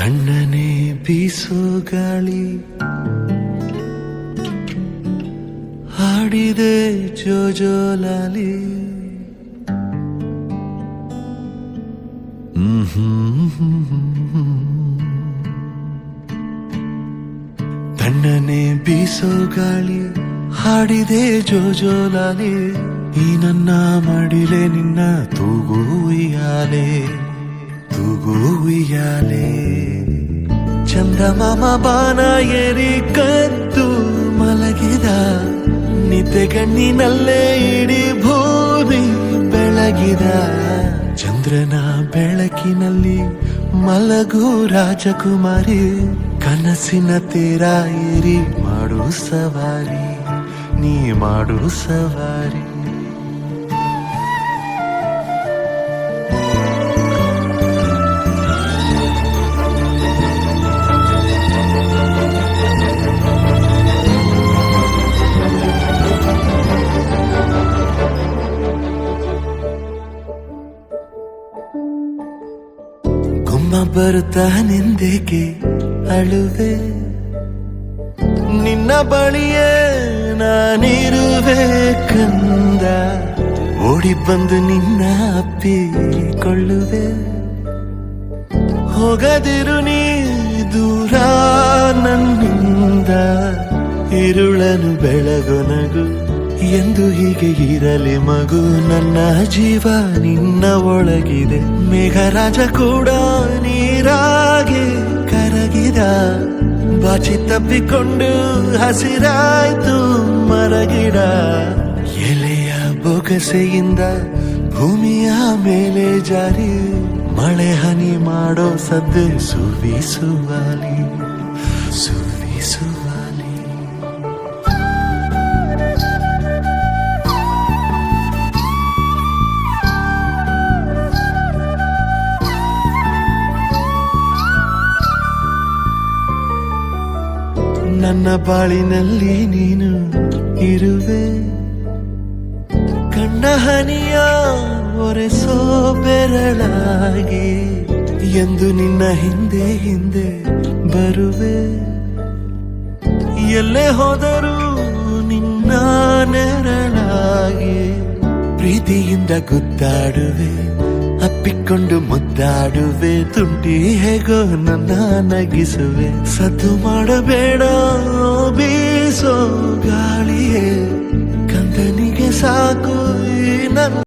ತಣ್ಣನೆ ಬೀಸೋ ಗಾಳಿ ಹಾಡಿದೆ ಜೋಜೋಲಾಲಿ. ತಣ್ಣನೆ ಬೀಸೋ ಗಾಳಿ ಹಾಡಿದೆ ಜೋಜೋಲಾಲಿ. ಈ ನನ್ನ ಮಡಿಲೆ ನಿನ್ನ ತೂಗು ಉಯ್ಯಾಲೆ, ತೂಗು ಉಯ್ಯಾಲೆ. ಚಂದಮಾಮ ಬಾನ ಏರಿ ಕದ್ದು ಮಲಗಿದ, ನಿದ್ದೆಗಣ್ಣಿನಲ್ಲೇ ಇಡೀ ಭೂಮಿ ಬೆಳಗಿದ. ಚಂದ್ರನ ಬೆಳಕಿನಲ್ಲಿ ಮಲಗು ರಾಜಕುಮಾರಿ, ಕನಸಿನ ತೀರ ಏರಿ ಮಾಡು ಸವಾರಿ, ನೀ ಮಾಡು ಸವಾರಿ. ಗುಮ್ಮ ಬರುತ್ತಾ ನಿಂದೇಕೆ ಅಳುವೆ, ನಿನ್ನ ಬಳಿಯೇ ನಾನಿರುವೆ ಕಂದ. ಓಡಿ ಬಂದು ನಿನ್ನ ಅಪ್ಪಿಕೊಳ್ಳುವೆ, ಹೋಗದಿರು ನೀ ದೂರ ನನ್ನಿಂದ. ಇರುಳನು ಬೆಳಗೊನಗು ಎಂದು ಹೀಗೆ ಇರಲಿ ಮಗು, ನನ್ನ ಜೀವ ನಿನ್ನ ಒಳಗಿದೆ. ಮೇಘರಾಜ ಕೂಡ ನೀರಾಗಿ ಕರಗಿದ, ಬಾಚಿ ತಪ್ಪಿಕೊಂಡು ಹಸಿರಾಯ್ತು ಮರಗಿಡ. ಎಲೆಯ ಬೊಗಸೆಯಿಂದ ಭೂಮಿಯ ಮೇಲೆ ಜಾರಿ, ಮಳೆ ಹನಿ ಮಾಡೋ ಸದ್ದೆ ಸುವಿಸುವಾಲಿ, ಸುವಿಸುವಾಲಿ. ನನ್ನ ಬಾಳಿನಲ್ಲಿ ನೀನು ಇರುವೆ, ಕಣ್ಣ ಹನಿಯ ಒರೆಸೋ ಬೆರಳಾಗಿ. ಎಂದು ನಿನ್ನ ಹಿಂದೆ ಹಿಂದೆ ಬರುವೆ, ಎಲ್ಲೇ ಹೋದರೂ ನಿನ್ನ ನೆರಳಾಗಿ. ಪ್ರೀತಿಯಿಂದ ಗುದ್ದಾಡುವೆ, ಅಪ್ಪಿಕೊಂಡು ಮುದ್ದಾಡುವೆ. ತುಂಟಿ ಹೇಗೋ ನನ್ನ ನಗಿಸುವೆ, ಸದ್ದು ಮಾಡಬೇಡ ಬೀಸೋ ಗಾಳಿಯೇ. ಕಂದನಿಗೆ ಸಾಕು ನನ್ನ